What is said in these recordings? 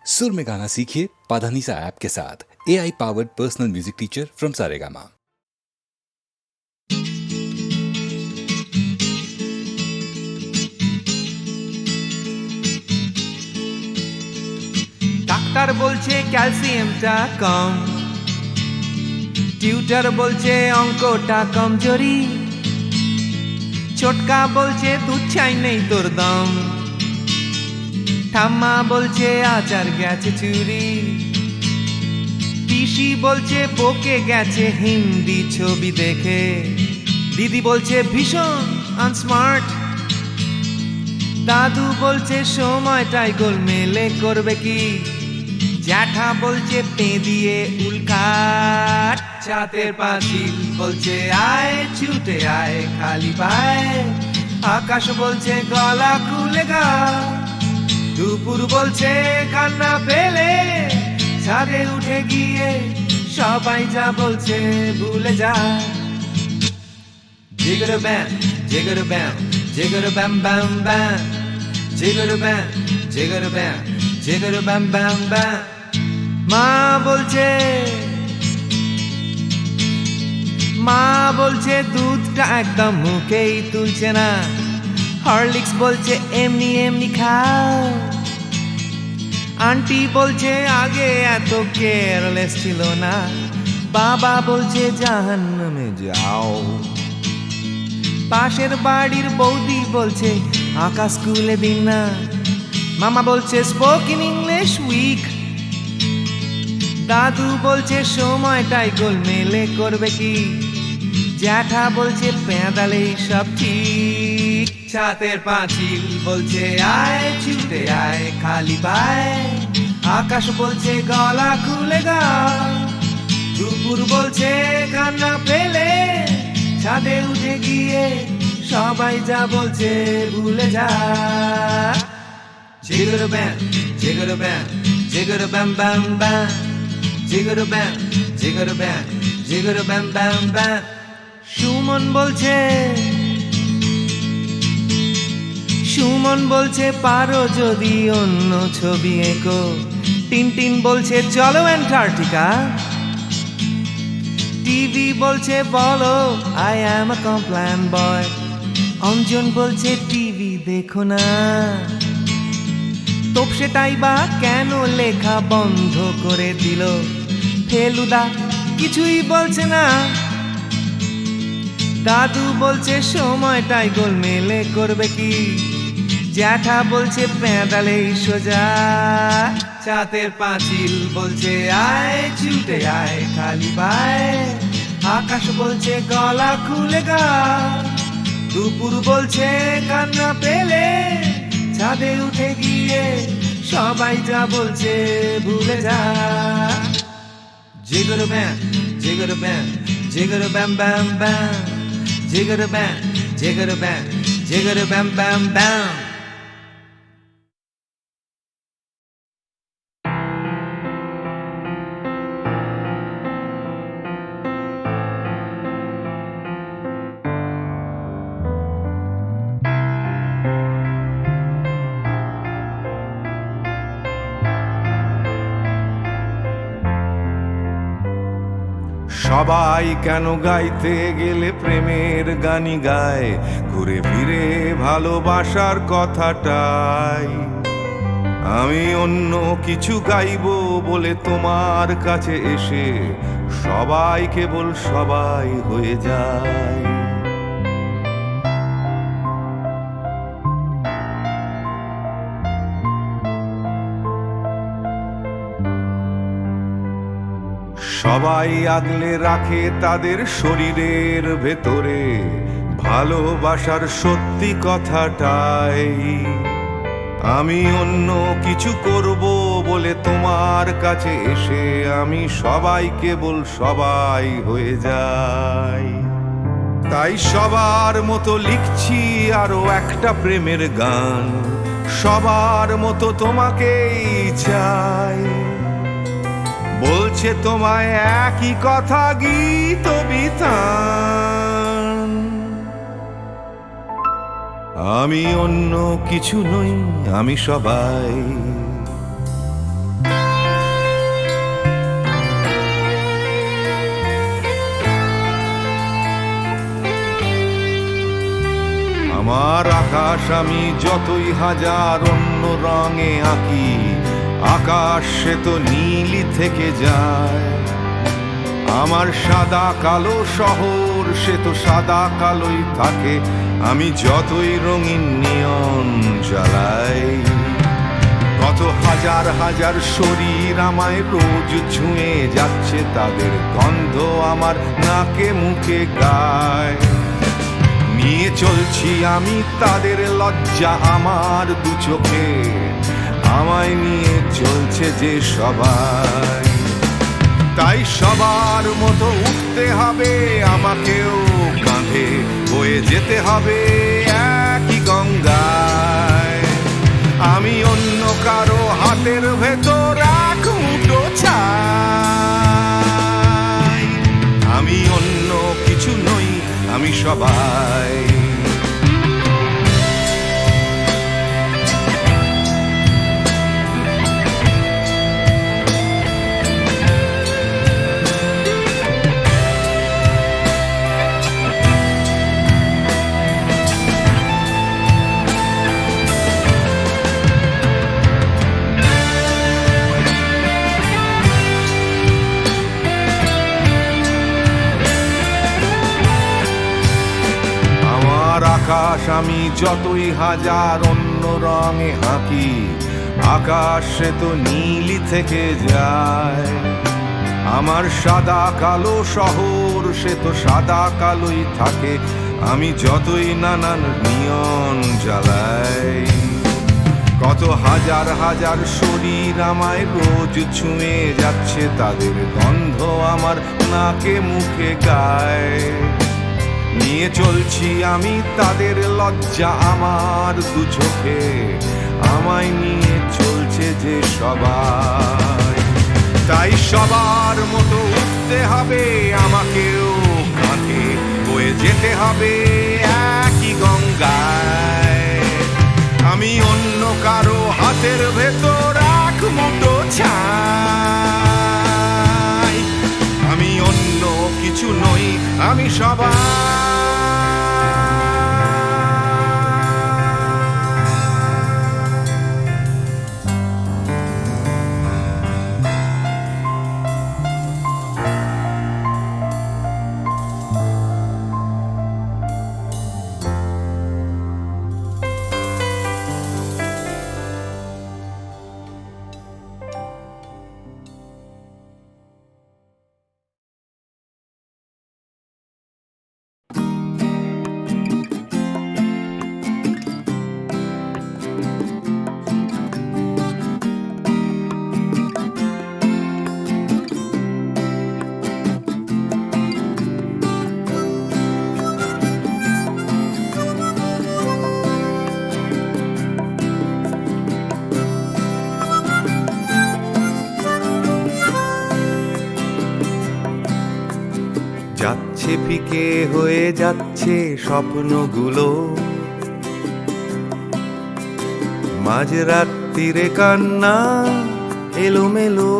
सुर में गाना सीखिए पाधानीसा ऐप के साथ। AI powered personal music teacher from Saregama. Doctor বলছে ক্যালসিয়ামটা কম, টিউটার বলছে অঙ্কটা কমজোরি, ছোটকা বলছে দুধ চাই নেই তোর দম, ঠাম্মা বলছে আচার গেছে চুরি, পিসি বলছে বকে গেছে হিন্দি ছবি দেখে, দিদি বলছে ভীষণ আনস্মার্ট, দাদু বলছে সময়টাই গোলমেলে করবে কি, জ্যাঠা বলছে পে দিয়ে উল্কাট, ছাতের পাঁচিল বলছে আয় ছুটে আয় খালি পায়, আকাশ বলছে গলা খুলে গা, দুপুর বলছে কান্না পেলে ছাদে উঠে গিয়ে সবাই যা বলছে ভুলে যা। জিগর ব্যাম জিগর ব্যাম জিগর ব্যাম ব্যাম ব্যাম, জিগর ব্যাম জিগর ব্যাম জিগর ব্যাম ব্যাম ব্যাম। মা বলছে দুধটা একদম মুখেই তুলছে না, হরলিক্স বলছে এমনি এমনি খাও, আন্টি বলছে আগে এত কেয়ারলেস ছিল না, বাবা বলছে জাহান্নামে যাও, পাশের বাড়ির বৌদি বলছে আকাশ স্কুলে দিন না, মামা বলছে স্পোকেন ইংলিশ উইক, দাদু বলছে সময়টাই গোলমেলে করবে কি, জ্যাঠা বলছে পেঁদালেই সব ঠিক, ছাতের পাঁচিল বলছে আয় ছুটে আয় খালি পায়, আকাশ বলছে গলা খুলে গা, দুপুর বলছে কান্না পেলে ছাদে উঠে গিয়ে সবাই যা বলছে ভুলে যা। জিগর ব্যাম জিগর ব্যাম জিগর ব্যাম ব্যাম ব্যাম, জিগর ব্যাম জিগর ব্যাম জিগর ব্যাম ব্যাম ব্যাম। সুমন বলছে পারো যদি অন্য ছবি এঁকো, টিনটিন বলছে চলো অ্যান্টার্কটিকা, টিভি বলছে বলো আই অ্যাম আ কমপ্ল্যান বয়, অঞ্জন বলছে টিভি দেখো না, তোপসেটাই বা কেন লেখা বন্ধ করে দিল, ফেলুদা কিছুই বলছে না, দাদু বলছে সময়টাই গোলমেলে করবে কি, জ্যাঠা বলছে পেঁদালেই সোজা, ছাতের পাঁচিল বলছে আয় ছুটে আয় খালি পায়, আকাশ বলছে গলা খুলে গা, দুপুর বলছে কান্না পেলে ছাদে উঠে গিয়ে সবাই যা বলছে ভুলে যা। জিগর ব্যাম জিগর ব্যাম জিগর ব্যাম ব্যাম ব্যাম, জিগর ব্যাম জিগর ব্যাম জিগর ব্যাম ব্যাম ব্যাম। সবাই কেন গাইতে গেলে প্রেমের গানি গায়, ঘুরে ফিরে ভালোবাসার কথাটাই, আমি অন্য কিছু গাইবো বলে তোমার কাছে এসে সবাই কেবল সবাই হয়ে যায়। সবাই আগলে রাখে তাদের শরীরের ভেতরে ভালোবাসার সত্যি কথাটাই, আমি অন্য কিছু করব বলে তোমার কাছে এসে আমি সবাই কেবল সবাই হয়ে যাই। তাই সবার মতো লিখছি আরো একটা প্রেমের গান, সবার মতো তোমাকেই চাই, বলছে তোমায় একই কথা গীত বিতান, আমি অন্য কিছু নই, আমি সবাই। আমি যতই হাজার অন্য রঙে আঁকি, আকাশ সে তো নীলই থেকে যায়। আমার সাদা কালো শহর সে তো সাদা কালোই থাকে, আমি যতই রঙিন নিয়ন জ্বালাই। কত হাজার হাজার শরীর আমায় রোজ ছুঁয়ে যাচ্ছে, তাদের গন্ধ আমার নাকে মুখে গায়। নিয়ে চলছি আমি তাদের লজ্জা আমার দু চোখে, আমায় নিয়ে চলছে যে সবাই। তাই সবার মতো উঠতে হবে আমাকেও, কাঁধে বয়ে যেতে হবে একই গঙ্গায়। আমি অন্য কারো হাতের ভেতর এক মুঠো ছাই, আমি অন্য কিছু নই, আমি সবাই। আকাশ আমি যতই হাজার অন্য রঙে আঁকি, আকাশ সে তো নীলই থেকে যায়। আমার সাদা কালো শহর সে তো সাদা কালোই থাকে, আমি যতই নানান নিয়ন জ্বালাই। কত হাজার হাজার শরীর আমায় রোজ ছুঁয়ে যাচ্ছে, তাদের গন্ধ আমার নাকে মুখে গায়। নিয়ে চলছি আমি তাদের লজ্জা আমার দু চোখে, আমায় নিয়ে চলছে যে সবাই। তাই সবার মতো উঠতে হবে আমাকেও, কাঁধে বয়ে যেতে হবে একই গঙ্গায়। আমি অন্য কারো হাতের ভেতর এক মুঠো ছাই, আমি অন্য কিছু নই, আমি সবাই। যাচ্ছে ফিকে হয়ে যাচ্ছে স্বপ্নগুলো, মাঝরাত্রিরে কান্না এলোমেলো।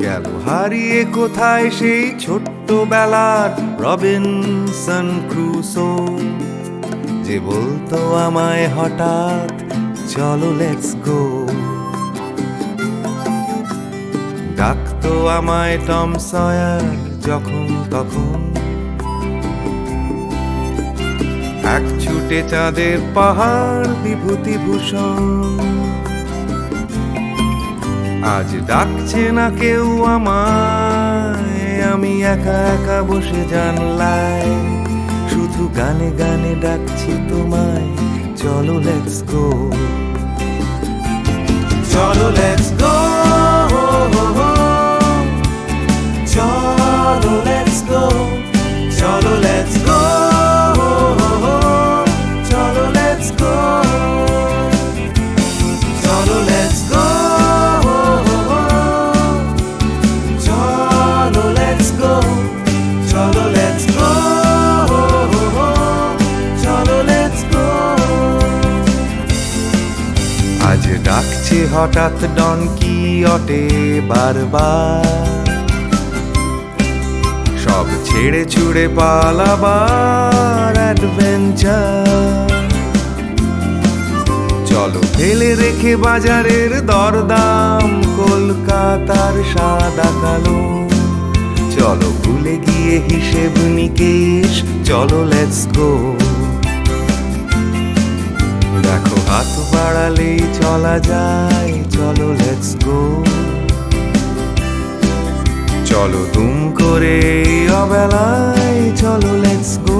গেল হারিয়ে কোথায় সেই ছোট্টবেলার রবিনসন ক্রুসো, যে বলতো আমায় হঠাৎ চলো লেটস গো। ডাকতো আমায় টম সয়ার যখন তখন, এক ছুটে চাঁদের পাহাড় বিভূতিভূষণ। আজ ডাকছে না কেউ আমায়, আমি একা একা বসে জানলায়, শুধু গানে গানে ডাকছি তোমায় চলো লেটস গো। চলো লেটস গো, চলো লেটস গো, চলো লেটস গো, চলো লেটস গো, চলো লেটস গো, চলো লেটস গো, চলো লেটস গো, চলো লেটস গো। আজ ডাকছে হঠাৎ ডন কিহটে বারবার, সব ছেড়ে ছুড়ে পালাবার অ্যাডভেঞ্চার। চলো ফেলে রেখে বাজারের দরদাম, কলকাতার সাদা কালো। চলো ভুলে গিয়ে হিসেব নিকেশ, চলো লেটস গো। দেখো হাত বাড়ালেই চলা যায়, চলো লেটস গো। চলো দুম করে এই অবেলায়, চলো লেটস গো।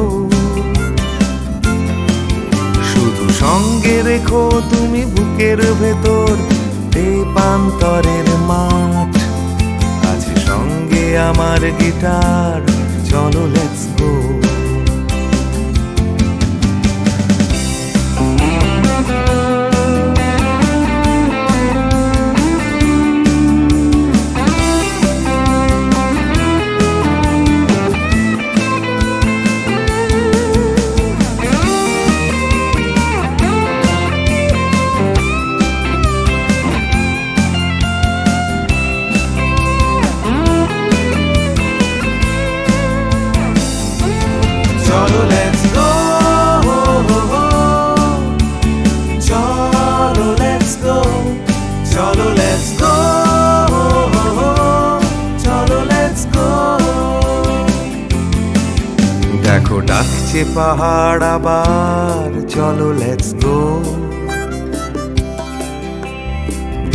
শুধু সঙ্গে রেখো তুমি বুকের ভেতর দেবান্তরের মাঠ। আছে সঙ্গে আমার গিটার, চলো লেটস গো। চলো লেটস গো, চলো লেটস গো, চলো লেটস গো, চলো লেটস গো। দেখো ডাকছে পাহাড় আবার, চলো লেটস গো।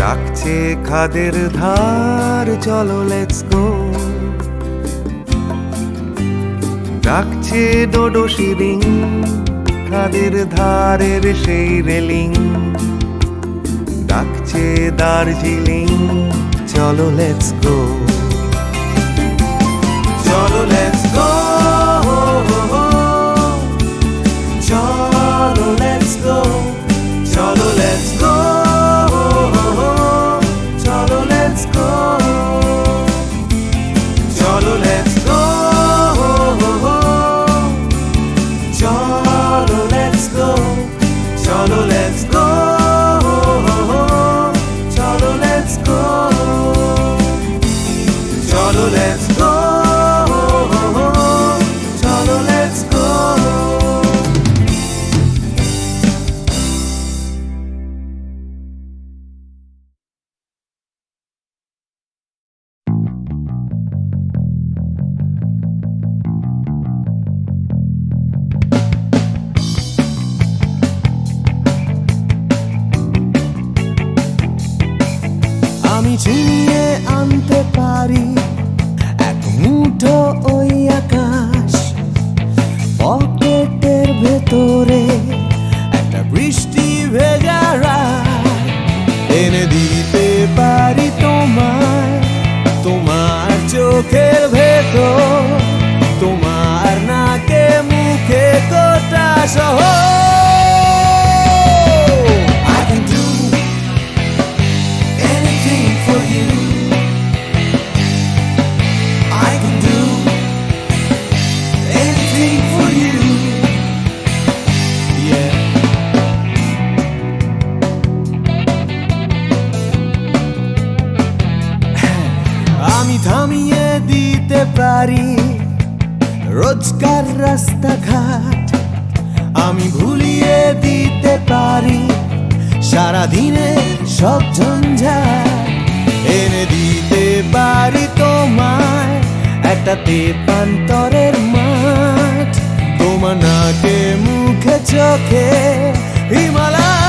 ডাকছে খাদের ধার, চলো লেটস গো। ডাকছে ডোডো শিরিং, খাদের ধারের সেই রেলিং। ডাকছে দার্জিলিং, চলো লেটস গো। চলো লেটস গো, চলো লেটস গো, চলো লেটস গো, চলো লেটস গো, চলো লেটস গো, চলো লেটস গো, চলো লেটস গো, চলো লেটস গো, চলো লেটস গো, চলো লেটস গো। আমি ছিনিয়ে আনতে পারি এক মুঠো ওই আকাশ, পকেটের ভেতরে একটা বৃষ্টি ভেজা রাত। এনে দিতে পারি তোমায় তোমার চোখের ভেতর, তোমার নাকে মুখে কোটা সহ। আমি থামিয়ে দিতে পারি রোজকার রাস্তাঘাট, আমি ভুলিয়ে দিতে পারি সারাদিনে সব ঝঞ্ঝাট। এনে দিতে পারি তোমায় একটা তেপান্তরের মাঠ, তোমার নাকে মুখে চোখে হিমালয়।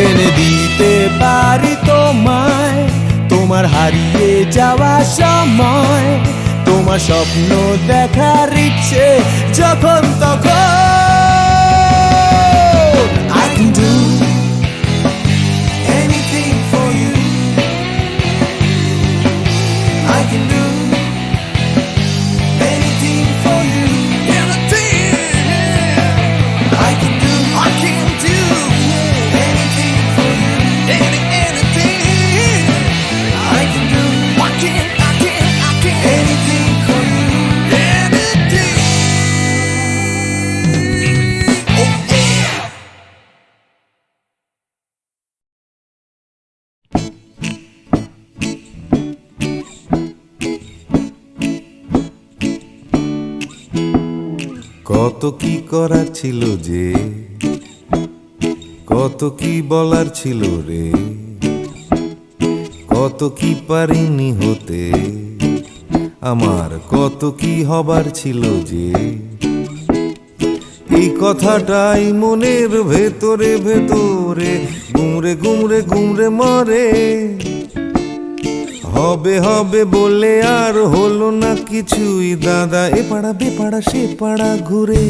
এনে দিতে পারি তোমায় তোমার হারিয়ে যাওয়া সময়, তোমার স্বপ্ন দেখার ইচ্ছে যখন তখন। I can do কত কি করার ছিল যে, কত কি বলার ছিল রে, কত কি পারিনি হতে, আমার কত কি হবার ছিল যে। এই কথাটাই মনের ভেতরে ভেতরে গুমরে গুমরে গুমরে মরে। হবে হবে বলে আর হলো না কিছুই দাদা, এ পাড়া বেপাড়া সে পাড়া ঘুরে।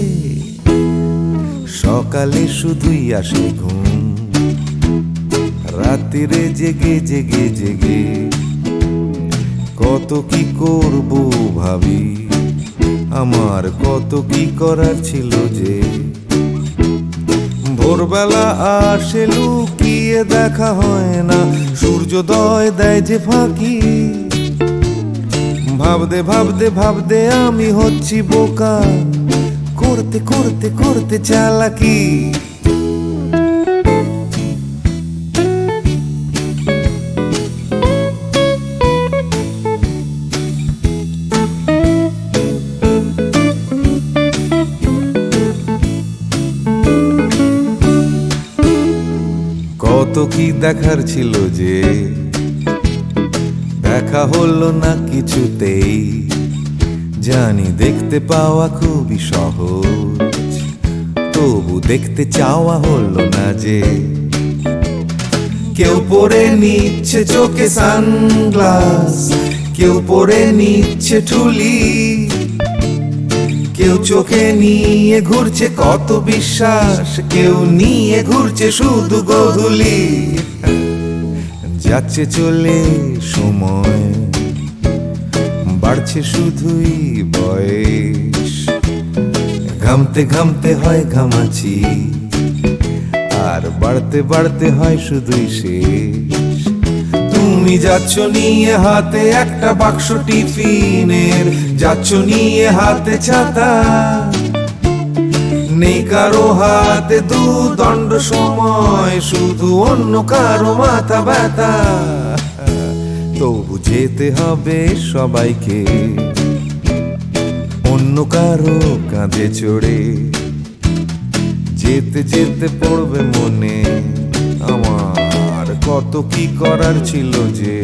সকালে শুধুই আসে ঘুম, রাত্রিরে জেগে জেগে জেগে কত কি করব ভাবি, আমার কত কি করার ছিল যে। ভোরবেলা আসে লুকিয়ে দেখা হয় না, সূর্যোদয় দেয় যে ফাঁকি। ভাবতে ভাবতে ভাবতে আমি হচ্ছি বোকা, করতে করতে করতে চালাকি। কত কি দেখার ছিল যে, দেখা হলো না কিছুতেই। জানি দেখতে পাওয়া খুবই সহজ, তবু দেখতে চাওয়া হলো না যে। কেউ পরে নিচ্ছে চোখে সানগ্লাস, কেউ পরে নিচ্ছে ঠুলি, কেউ চোখে নিয়ে ঘুরছে কত বিশ্বাস, কেউ নিয়ে ঘুরছে শুধু গোধূলি। যাচ্ছে চলে সময়, বাড়ছে শুধুই বয়স, ঘামতে ঘামতে হয় ঘামাচি, আর বাড়তে বাড়তে হয় শুধুই শেষ। তুমি যাচ্ছ নিয়ে হাতে একটা বাক্স টিফিনের, যাচ্ছ নিয়ে হাতে ছাতা, নেই কারো হাতে দুদণ্ড সময়, শুধু অন্য কারো মাথা ব্যথা। তবু যেতে হবে সবাইকে অন্য কারো কাঁধে চড়ে। যেতে যেতে পড়বে মনে আমার কত কি করার ছিল যে।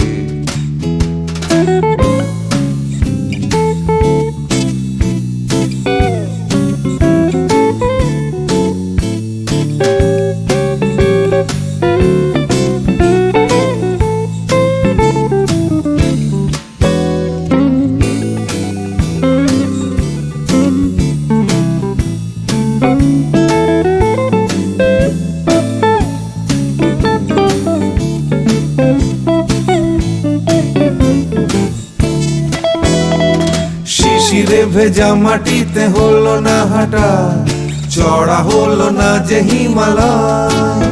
শিশিরে ভেজা মাটিতে হলো না হাঁটা, চড়া হলো না যে হিমালয়।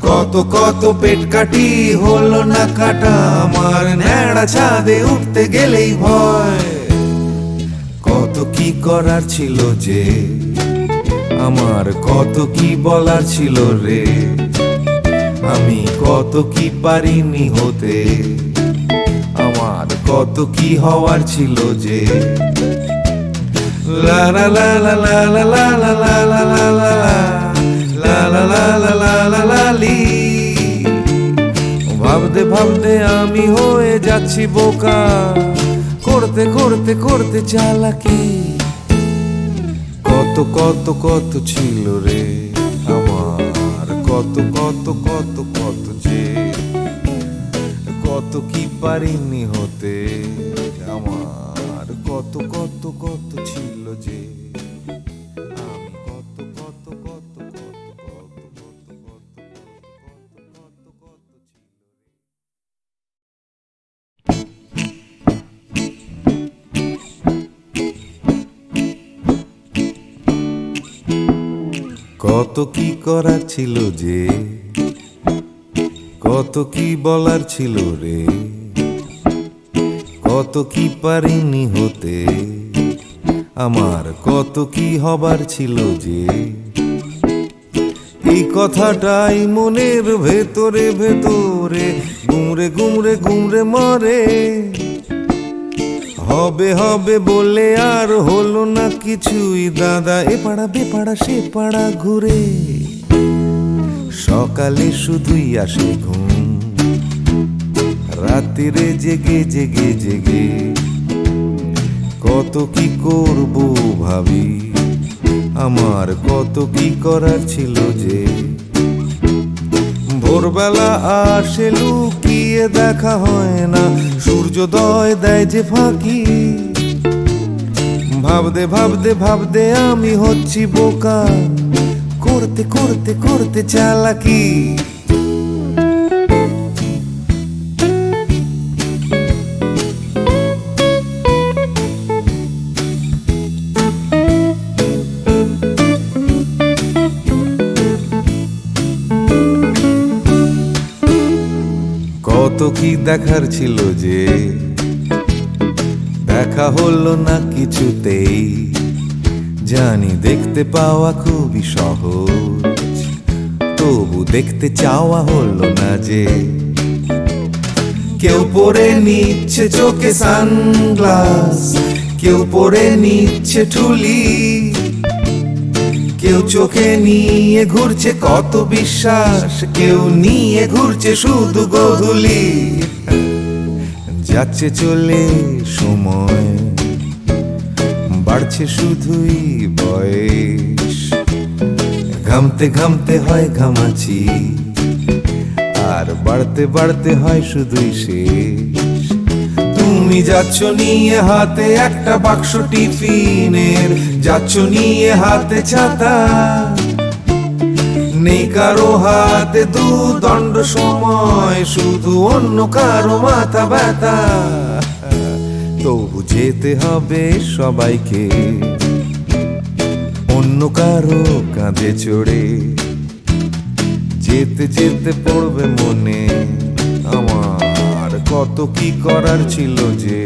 কত কত পেট কাটি হলো না কাটা, আমার ন্যাড়া ছাদে উঠতে গেলেই ভয়। কত কি করার ছিল যে, আমার কত কি বলার ছিল রে, আমি কত কি পারিনি হতে, আমার কত কি হওয়ার ছিল যে। লা লা লা লা লা লা লা লা লা লা লা লা লা লা লা লা লা লা লা লি। ভাবতে ভাবতে আমি হয়ে যাচ্ছি বোকা, করতে করতে করতে চালাকি। কত কত কত ছিল রে আমার, কত কত কত কত যে। কত কি পারিনি হতে, আমার কত কত কত ছিল যে। আমি কত কত কত কত কত কত কত কত কত কত কি করার ছিল যে, কত কি বলার ছিল রে, কত কি পারিনি হতে, আমার কত কি হবার ছিল যে। এই কথাটাই মনের ভেতরে ভেতরে গুমরে গুমরে গুমরে মরে। হবে হবে বলে আর হলো না কিছুই, দাদা এ পাড়া বে পাড়া সে পাড়া ঘুরে সকালে শুধুই আসে ঘুম, রাত্রিরে জেগে জেগে জেগে কত কি করব ভাবি, আমার কত কি করার ছিল যে। ভোরবেলা আসে লুকিয়ে দেখা হয় না, সূর্যোদয় দেয় যে ফাঁকি, ভাবতে ভাবতে ভাবতে আমি হচ্ছি বোকা, করতে করতে করতে চালাকি। কত কি দেখার ছিল যে দেখা হলো না কিছুতেই, জানি দেখতে পাওয়া খুবই সহজ, তবু দেখতে চাওয়া হলো না যে। কেউ পরে নিচ্ছে চোখে সানগ্লাস, কেউ পরে নিচ্ছে ঠুলি, কেউ চোখে নিয়ে ঘুরছে কত বিশ্বাস, কেউ নিয়ে ঘুরছে শুধু গোধূলি। যাচ্ছে চলে সময়, বাড়ছে শুধুই বয়স, ঘামতে ঘামতে হয় ঘামাচি, আর বাড়তে বাড়তে হয় শুধুই শেষ। তুমি যাচ্ছ নিয়ে হাতে একটা বাক্স টিফিনের, যাচ্ছ নিয়ে হাতে ছাতা, নেই কারো হাতে দুদণ্ড সময়, শুধু অন্য কারো মাথা ব্যথা। তবু যেতে হবে সবাইকে অন্য কারো কাঁধে চড়ে, যেতে যেতে পড়বে মনে আমার কত কি করার ছিল যে।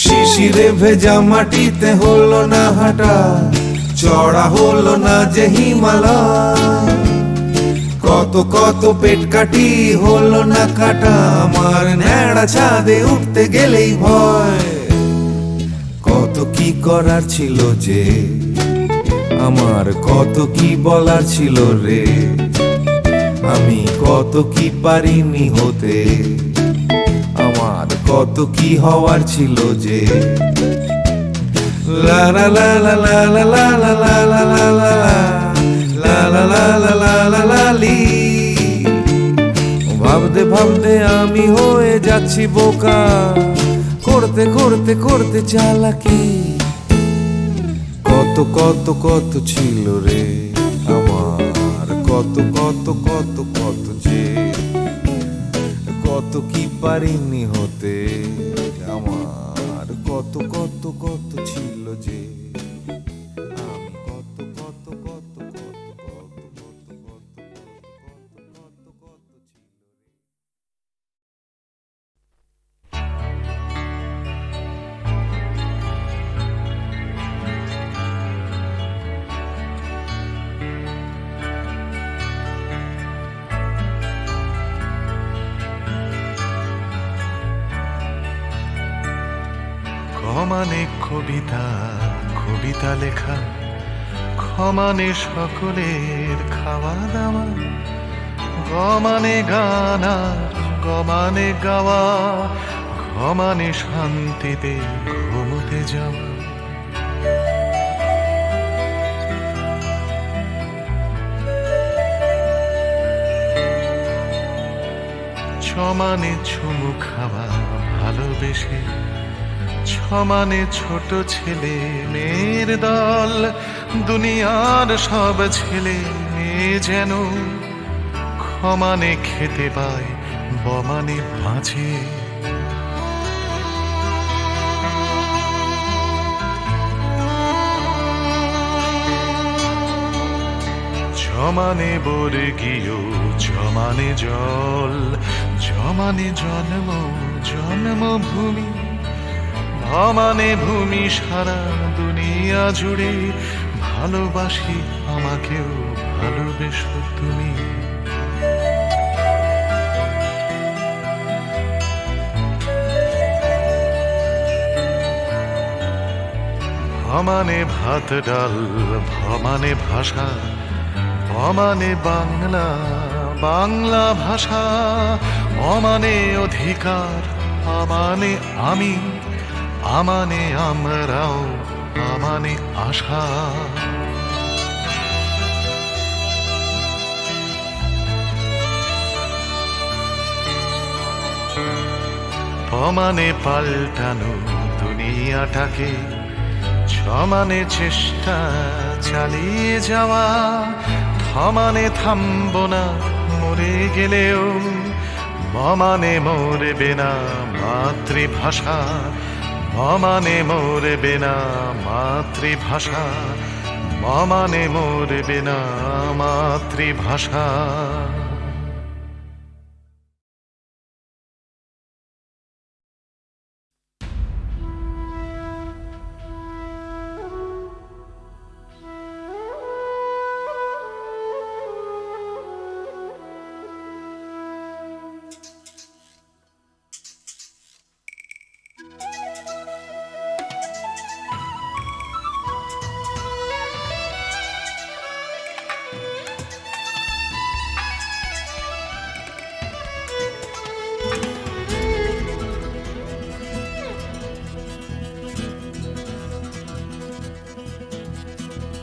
শিশিরে ভেজা মাটিতে হলো না হাঁটা, চড়া হলো না যে হিমালয়, কত কত পেট কাটি হলো না কাটা, আমার ন্যাড়া ছাদে উঠতে গেলেই ভয়। কত কি করার ছিল যে, আমার কত কি বলার ছিল রে, আমি কত কি পারিনি হতে, আমার কত কি হওয়ার ছিল যে। লা লা লা লা লা লা লা লা লা লা লা লা লা লা লা লা লা লা লা লি। ভাবতে ভাবতে আমি হয়ে যাচ্ছি বোকা, করতে করতে করতে চালাকি। কত কত কত ছিল রে আমার, কত কত কত কত যে, কত কি পারিনি হতে, আমার কত কত কত ছিল যে। আমি কত কত কত কত কত কত কত কত কত কত ছিল। ক্ষমানে কবিতা কবিতা লেখা, ক্ষমানে সকলের খাওয়া দাওয়া, গমানে গান আর গমানে গাওয়া, ক্ষমানে শান্তিতে ঘুমোতে যাওয়া। সমানে চুমু খাওয়া ভালোবেসে, সমানে ছোট ছেলে মেয়ের দল, দুনিয়ার সব ছেলে মেয়ে যেন সমানে খেতে পায় বমানে মাঝে জমানে বর্গীয় জমানে জল জমানে জন্ম জন্মভূমি ভমানে ভূমি সারা দুনিয়া জুড়ে ভালোবাসি আমাকেও ভালোবেসো তুমি ভমানে ভাত ডাল ভমানে ভাষা অমানে বাংলা বাংলা ভাষা অমানে অধিকার আমানে আমি আমানে আমরাও আমানে আশা অমানে পাল্টানো দুনিয়াটাকে সমানে চেষ্টা চালিয়ে যাওয়া থমানে থামব না মরে গেলেও মমানে মরবে না মাতৃভাষা মমানে মরবে না মাতৃভাষা মমানে মরবে না মাতৃভাষা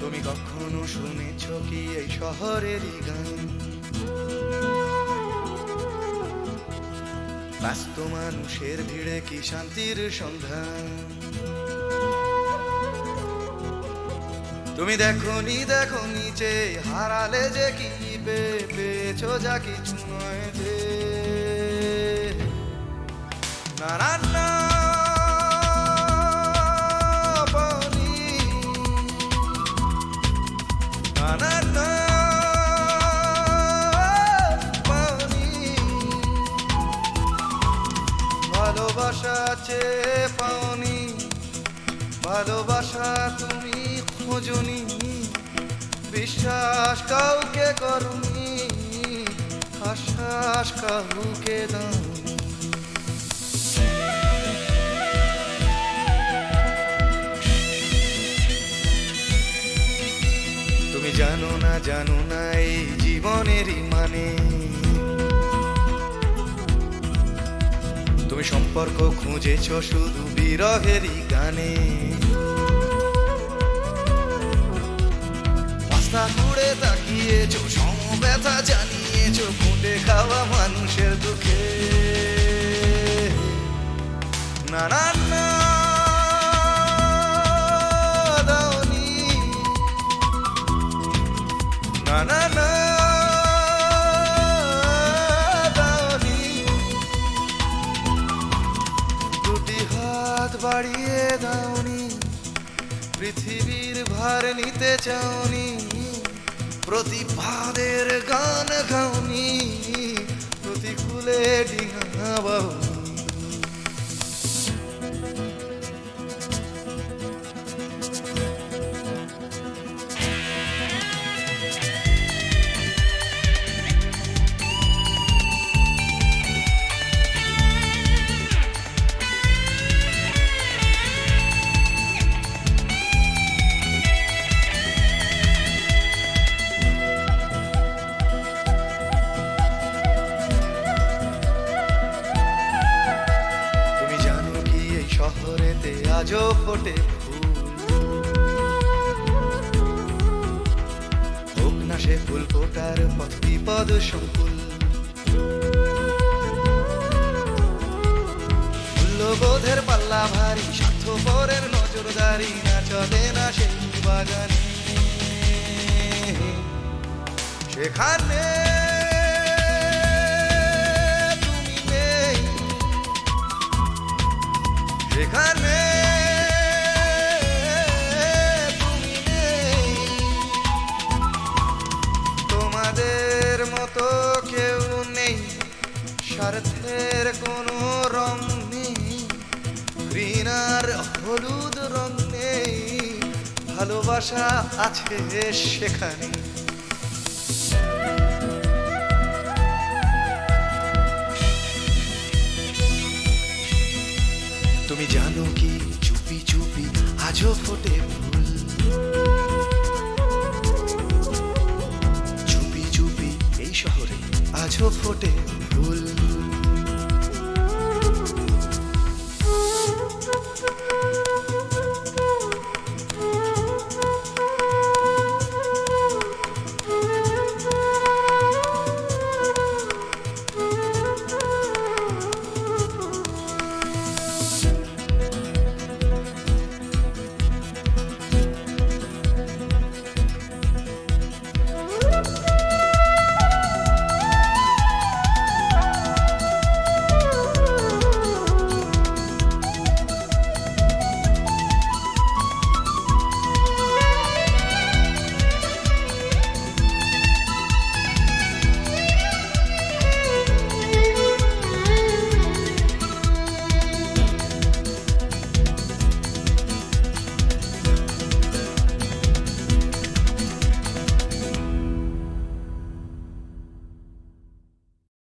তুমি কখনো শুনেছ কি এই শহরেরই গান ব্যস্ত মানুষের ভিড়ে কি শান্তির সন্ধান তুমি দেখোনি যে হারালে যে কি পেয়েছো যা কিছু নয় যে না না না ভালোবাসা আছে পাওনি ভালোবাসা তুমি খোঁজনি বিশ্বাস কাউকে করনি আশ্বাস কাউকে দাওনি তুমি জানো না এই জীবনেরই মানে তুমি সম্পর্ক খুঁজেছ শুধু বিরহেরই গানে রাস্তা ঘুরে তাকিয়েছো সমব্যথা জানিয়েছো ফুটে খাওয়া মানুষের দুঃখে না না না দাওনি না না না বাড়িয়ে দাওনি পৃথিবীর ভার নিতে চাওনি প্রতিবাদের গান গাওনি প্রতিকূলে ডিঙা বাহুনি আজও ফোটে হোক না সে ফুল ফোটার পথ বিপদ সংকুল মূল্যবোধের পাল্লা ভারী স্বার্থপরের নজরদারি না চলে না সেই বাগানে সেখানে তুমি যেখানে তুমি নেই, তোমাদের মতো কেউ নেই, স্বার্থের কোনো রং নেই, ঘৃণার হলুদ রং নেই, ভালোবাসা আছে সেখানে। তুমি জানো কি চুপি চুপি আজও ফোটে ফুল, চুপি চুপি এই শহরে আজও ফোটে